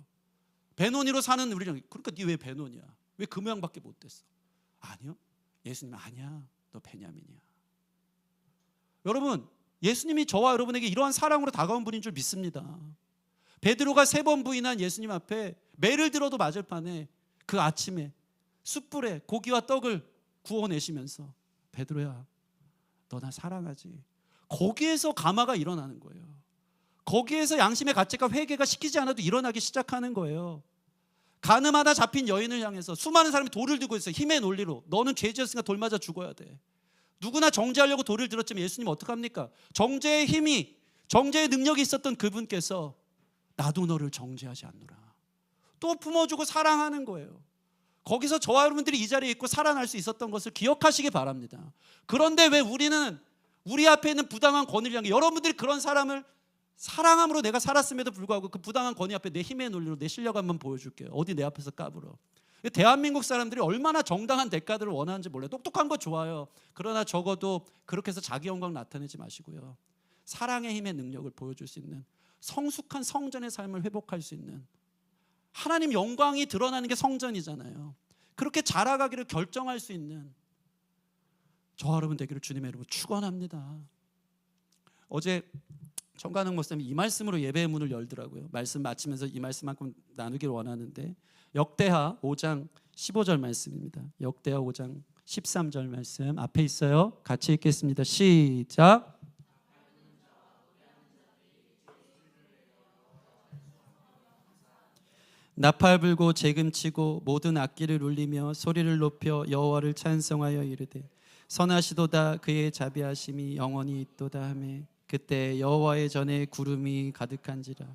베노니로 사는 우리랑, 그러니까 네 왜 베노니야? 왜 그 모양밖에 못 됐어? 아니요, 예수님은 아니야, 너 베냐민이야. 여러분, 예수님이 저와 여러분에게 이러한 사랑으로 다가온 분인 줄 믿습니다. 베드로가 3번 부인한 예수님 앞에 매를 들어도 맞을 판에 그 아침에 숯불에 고기와 떡을 구워내시면서 베드로야, 너 나 사랑하지? 거기에서 감화가 일어나는 거예요. 거기에서 양심의 가책과 회개가 시키지 않아도 일어나기 시작하는 거예요. 가늠하다 잡힌 여인을 향해서 수많은 사람이 돌을 들고 있어요. 힘의 논리로 너는 죄 지었으니까 돌 맞아 죽어야 돼. 누구나 정죄하려고 돌을 들었지만 예수님 어떡합니까? 정죄의 힘이, 정죄의 능력이 있었던 그분께서 나도 너를 정죄하지 않노라, 또 품어주고 사랑하는 거예요. 거기서 저와 여러분들이 이 자리에 있고 살아날 수 있었던 것을 기억하시기 바랍니다. 그런데 왜 우리는 우리 앞에 있는 부당한 권위를 향해, 여러분들이 그런 사람을 사랑함으로 내가 살았음에도 불구하고 그 부당한 권위 앞에 내 힘의 논리로 내 실력 한번 보여줄게요. 어디 내 앞에서 까불어. 대한민국 사람들이 얼마나 정당한 대가들을 원하는지 몰라요. 똑똑한 거 좋아요. 그러나 적어도 그렇게 해서 자기 영광 나타내지 마시고요, 사랑의 힘의 능력을 보여줄 수 있는 성숙한 성전의 삶을 회복할 수 있는, 하나님 영광이 드러나는 게 성전이잖아요. 그렇게 자라가기를 결정할 수 있는 저와 여러분 되기를 주님의 이름으로 축원합니다. 어제 정관웅 목사님이 이 말씀으로 예배의 문을 열더라고요. 말씀 마치면서 이 말씀만큼 나누기를 원하는데, 역대하 5장 15절 말씀입니다. 역대하 5장 13절 말씀 앞에 있어요. 같이 읽겠습니다. 시작. 나팔 불고 재금치고 모든 악기를 울리며 소리를 높여 여호와를 찬송하여 이르되 선하시도다, 그의 자비하심이 영원히 있도다 하매 그때 여호와의 전에 구름이 가득한지라.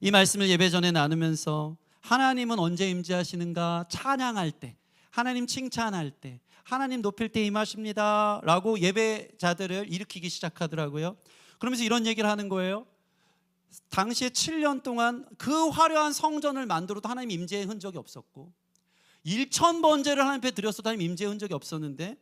이 말씀을 예배 전에 나누면서 하나님은 언제 임재하시는가? 찬양할 때, 하나님 칭찬할 때, 하나님 높일 때 임하십니다 라고 예배자들을 일으키기 시작하더라고요. 그러면서 이런 얘기를 하는 거예요. 당시에 7년 동안 그 화려한 성전을 만들어도 하나님 임재의 흔적이 없었고, 1,000번제를 하나님 앞에 드렸어도 하나님 임재의 흔적이 없었는데,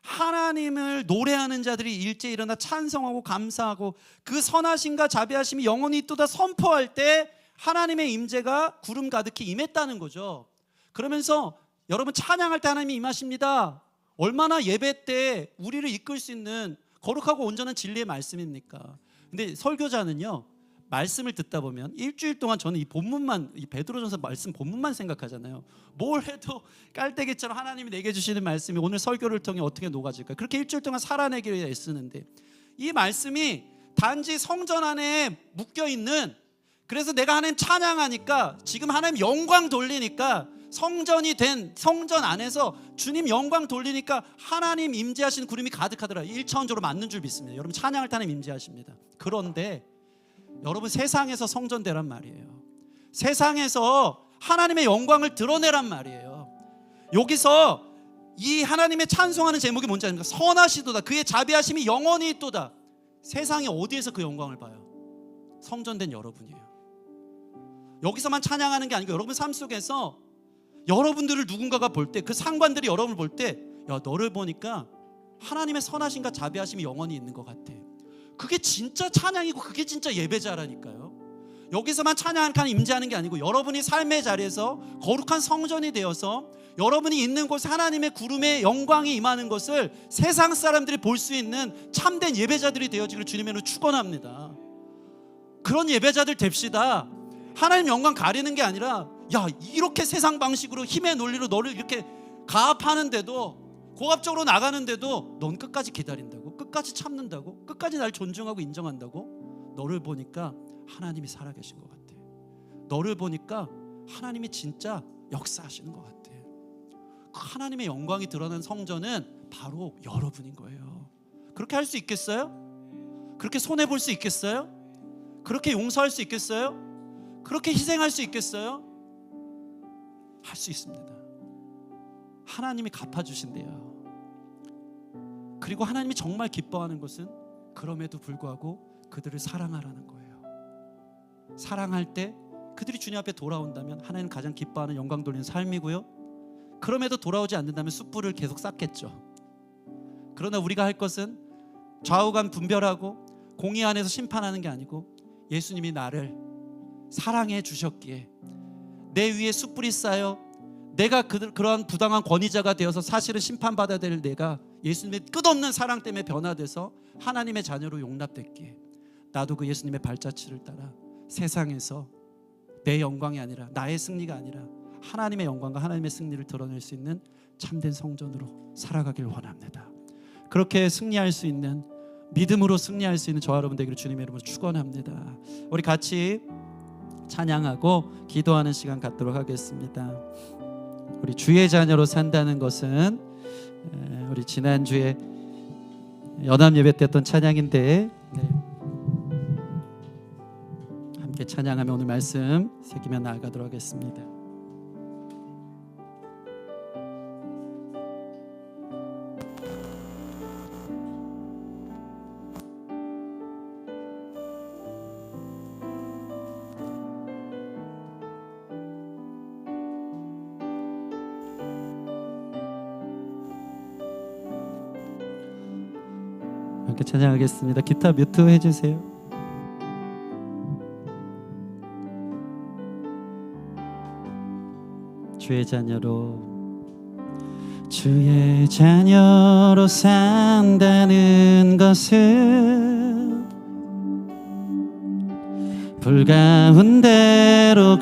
하나님을 노래하는 자들이 일제히 일어나 찬송하고 감사하고 그 선하심과 자비하심이 영원히 있도다 선포할 때 하나님의 임재가 구름 가득히 임했다는 거죠. 그러면서 여러분, 찬양할 때 하나님이 임하십니다. 얼마나 예배 때 우리를 이끌 수 있는 거룩하고 온전한 진리의 말씀입니까? 근데 설교자는요, 말씀을 듣다 보면 일주일 동안 저는 이 본문만, 이 베드로전서 말씀 본문만 생각하잖아요. 뭘 해도 깔때기처럼 하나님이 내게 주시는 말씀이 오늘 설교를 통해 어떻게 녹아질까, 그렇게 일주일 동안 살아내기를 애쓰는데, 이 말씀이 단지 성전 안에 묶여있는, 그래서 내가 하나님 찬양하니까 지금 하나님 영광 돌리니까 성전이 된 성전 안에서 주님 영광 돌리니까 하나님 임재하시는 구름이 가득하더라, 1차원적으로 맞는 줄 믿습니다. 여러분, 찬양할 때 하나님 임재하십니다. 그런데 여러분, 세상에서 성전 되란 말이에요. 세상에서 하나님의 영광을 드러내란 말이에요. 여기서 이 하나님의 찬송하는 제목이 뭔지 아십니까? 선하시도다, 그의 자비하심이 영원히 있도다. 세상이 어디에서 그 영광을 봐요? 성전된 여러분이에요. 여기서만 찬양하는 게 아니고 여러분 삶 속에서 여러분들을 누군가가 볼 때, 그 상관들이 여러분을 볼 때, 야, 너를 보니까 하나님의 선하심과 자비하심이 영원히 있는 것 같아. 그게 진짜 찬양이고 그게 진짜 예배자라니까요. 여기서만 찬양하는 임재하는 게 아니고 여러분이 삶의 자리에서 거룩한 성전이 되어서 여러분이 있는 곳에 하나님의 구름의 영광이 임하는 것을 세상 사람들이 볼 수 있는 참된 예배자들이 되어지기를 주님의 이름으로 축원합니다. 그런 예배자들 됩시다. 하나님 영광 가리는 게 아니라, 야, 이렇게 세상 방식으로 힘의 논리로 너를 이렇게 가압하는데도, 고압적으로 나가는데도 넌 끝까지 기다린다고, 끝까지 참는다고, 끝까지 날 존중하고 인정한다고. 너를 보니까 하나님이 살아계신 것 같아. 너를 보니까 하나님이 진짜 역사하시는 것 같아. 그 하나님의 영광이 드러난 성전은 바로 여러분인 거예요. 그렇게 할 수 있겠어요? 그렇게 손해볼 수 있겠어요? 그렇게 용서할 수 있겠어요? 그렇게 희생할 수 있겠어요? 할 수 있습니다. 하나님이 갚아주신대요. 그리고 하나님이 정말 기뻐하는 것은 그럼에도 불구하고 그들을 사랑하라는 거예요. 사랑할 때 그들이 주님 앞에 돌아온다면 하나님 가장 기뻐하는 영광 돌리는 삶이고요, 그럼에도 돌아오지 않는다면 숯불을 계속 쌓겠죠. 그러나 우리가 할 것은 좌우간 분별하고 공의 안에서 심판하는 게 아니고, 예수님이 나를 사랑해 주셨기에 내 위에 숯불이 쌓여 내가 그러한 부당한 권위자가 되어서 사실은 심판받아야 될 내가 예수님의 끝없는 사랑 때문에 변화돼서 하나님의 자녀로 용납됐기에 나도 그 예수님의 발자취를 따라 세상에서 내 영광이 아니라, 나의 승리가 아니라 하나님의 영광과 하나님의 승리를 드러낼 수 있는 참된 성전으로 살아가길 원합니다. 그렇게 승리할 수 있는, 믿음으로 승리할 수 있는 저와 여러분 되기를 주님의 이름으로 축원합니다. 우리 같이 찬양하고 기도하는 시간 갖도록 하겠습니다. 우리 주의 자녀로 산다는 것은 우리 지난주에 연합 예배 때 했던 찬양인데 함께 찬양하며 오늘 말씀 새기며 나아가도록 하겠습니다. 함께 찬양하겠습니다. 기타 뮤트 해주세요. 주의 자녀로 산다는 것은 불 가운데로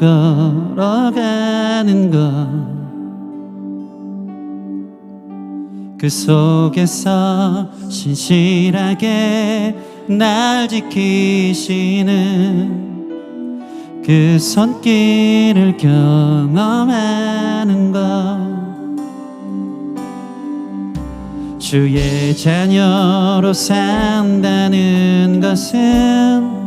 걸어가는 것, 그 속에서 신실하게 날 지키시는 그 손길을 경험하는 것, 주의 자녀로 산다는 것은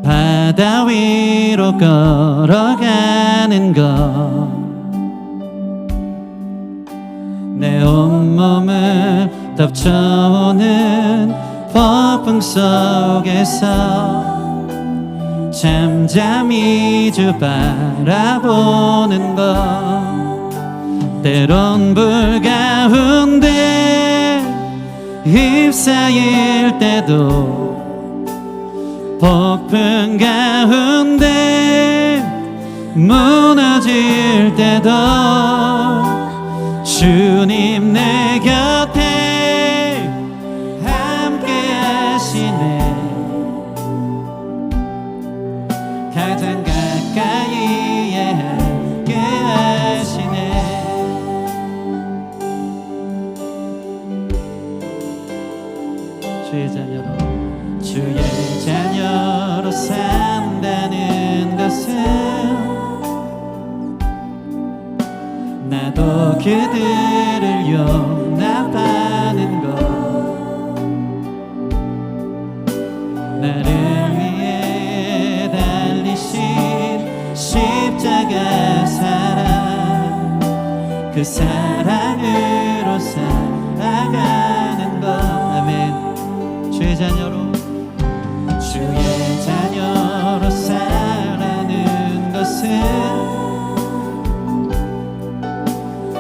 바다 위로 걸어가는 것, 내 온몸을 덮쳐오는 폭풍 속에서 잠잠히 주 바라보는 것, 때론 불 가운데 휩싸일 때도 폭풍 가운데 무너질 때도 주님 내 곁에 함께 하시네. 가장 가까이에 함께 하시네. 주의 자녀로 산다는 것은 나도 그들을 용납하는 것, 나를 위해 달리신 십자가 사랑, 그 사랑으로 살아가는 것. 아멘. 주의 자녀로 살아가는 것은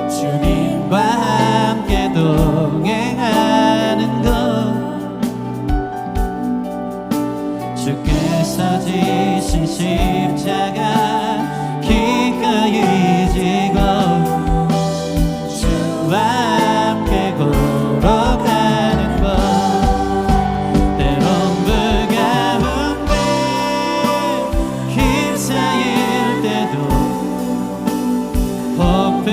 주님과 함께 동행하는 것, 주께서 지신 십자가 기꺼이 지고 주와 함께 걸어가는 것, 때론 불 가운데 휩싸일 때도 폭풍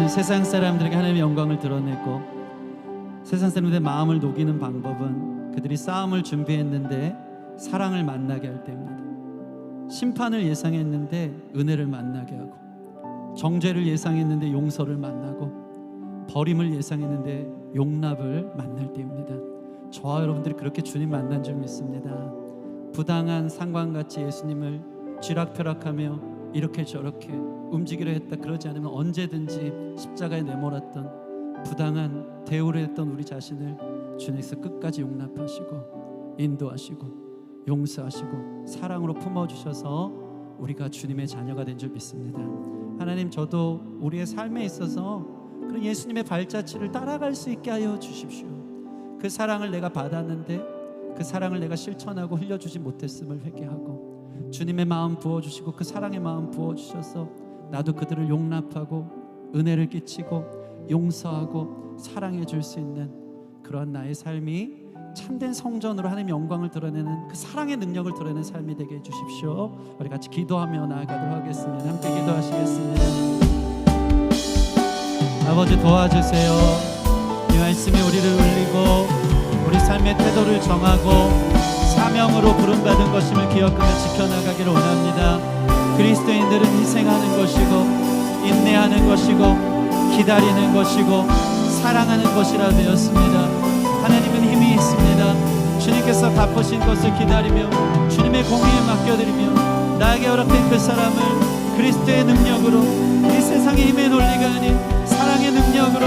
세상 사람들에게 하나님의 영광을 드러내고 세상 사람들의 마음을 녹이는 방법은 그들이 싸움을 준비했는데 사랑을 만나게 할 때입니다. 심판을 예상했는데 은혜를 만나게 하고, 정죄를 예상했는데 용서를 만나고, 버림을 예상했는데 용납을 만날 때입니다. 저와 여러분들이 그렇게 주님 만난 줄 믿습니다. 부당한 상관같이 예수님을 쥐락펴락하며 이렇게 저렇게 움직이려 했다 그러지 않으면 언제든지 십자가에 내몰았던 부당한 대우를 했던 우리 자신을 주님께서 끝까지 용납하시고 인도하시고 용서하시고 사랑으로 품어주셔서 우리가 주님의 자녀가 된 줄 믿습니다. 하나님, 저도 우리의 삶에 있어서 그런 예수님의 발자취를 따라갈 수 있게 하여 주십시오. 그 사랑을 내가 받았는데 그 사랑을 내가 실천하고 흘려주지 못했음을 회개하고 주님의 마음 부어주시고 그 사랑의 마음 부어주셔서 나도 그들을 용납하고 은혜를 끼치고 용서하고 사랑해 줄 수 있는 그러한 나의 삶이 참된 성전으로 하나님의 영광을 드러내는 그 사랑의 능력을 드러내는 삶이 되게 해주십시오. 우리 같이 기도하며 나아가도록 하겠습니다. 함께 기도하시겠습니다. 아버지, 도와주세요. 이 말씀이 우리를 울리고 우리 삶의 태도를 정하고 사명으로 부름받은 것임을 기억하며 지켜나가기를 원합니다. 그리스도인들은 희생하는 것이고 인내하는 것이고 기다리는 것이고 사랑하는 것이라 되었습니다. 하나님은 힘이 있습니다. 주님께서 갚으신 것을 기다리며 주님의 공의에 맡겨드리며 나에게 허락된 그 사람을 그리스도의 능력으로 이 세상의 힘의 논리가 아닌 사랑의 능력으로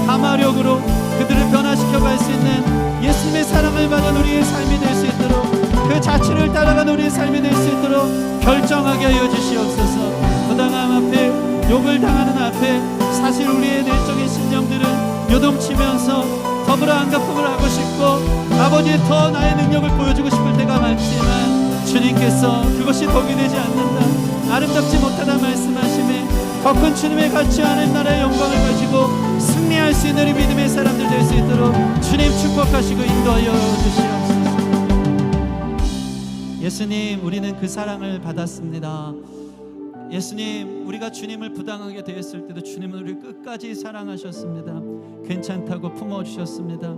감화력으로 그들을 변화시켜 갈 수 있는 예수님의 사랑을 받은 우리의 삶이 될 수 있도록 그 자취를 따라간 우리의 삶이 될 수 있도록 결정하게 하여 주시옵소서. 부당함 앞에 욕을 당하는 앞에 사실 우리의 내적인 심령들은 요동치면서 더불어 안갚음을 하고 싶고 아버지의 더 나의 능력을 보여주고 싶을 때가 많지만 주님께서 그것이 덕이 되지 않는다, 아름답지 못하다 말씀하심에 더 큰 주님의 가치 하나님 나라의 영광을 가지고 승리할 수 있는 우리 믿음의 사람들 될 수 있도록 주님 축복하시고 인도하여 주시옵소서. 예수님, 우리는 그 사랑을 받았습니다. 예수님, 우리가 주님을 부당하게 되었을 때도 주님은 우리를 끝까지 사랑하셨습니다. 괜찮다고 품어주셨습니다.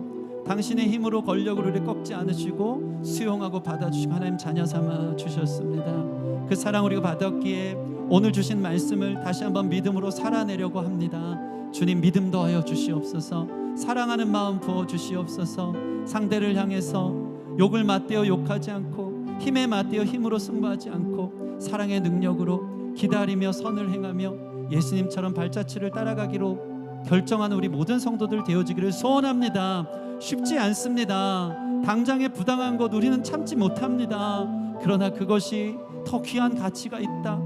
당신의 힘으로 권력으로 우리를 꺾지 않으시고 수용하고 받아주시고 하나님 자녀 삼아 주셨습니다. 그 사랑 우리가 받았기에 오늘 주신 말씀을 다시 한번 믿음으로 살아내려고 합니다. 주님, 믿음 더하여 주시옵소서. 사랑하는 마음 부어 주시옵소서. 상대를 향해서 욕을 맞대어 욕하지 않고 힘에 맞대어 힘으로 승부하지 않고 사랑의 능력으로 기다리며 선을 행하며 예수님처럼 발자취를 따라가기로 결정하는 우리 모든 성도들 되어지기를 소원합니다. 쉽지 않습니다. 당장에 부당한 것 우리는 참지 못합니다. 그러나 그것이 더 귀한 가치가 있다.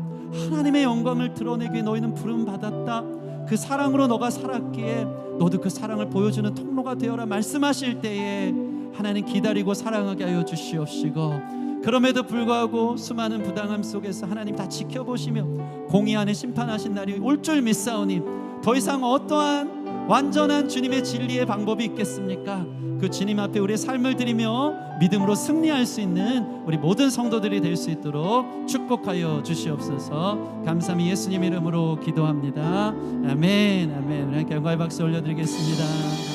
하나님의 영광을 드러내기 너희는 부름받았다. 그 사랑으로 너가 살았기에 너도 그 사랑을 보여주는 통로가 되어라 말씀하실 때에 하나님 기다리고 사랑하게 하여 주시옵시고, 그럼에도 불구하고 수많은 부당함 속에서 하나님 다 지켜보시며 공의하는 심판하신 날이 올 줄 믿사오니 더 이상 어떠한 완전한 주님의 진리의 방법이 있겠습니까? 그 주님 앞에 우리의 삶을 드리며 믿음으로 승리할 수 있는 우리 모든 성도들이 될 수 있도록 축복하여 주시옵소서. 감사히 예수님 이름으로 기도합니다. 아멘, 아멘. 우리 함께 영광의 박수 올려드리겠습니다.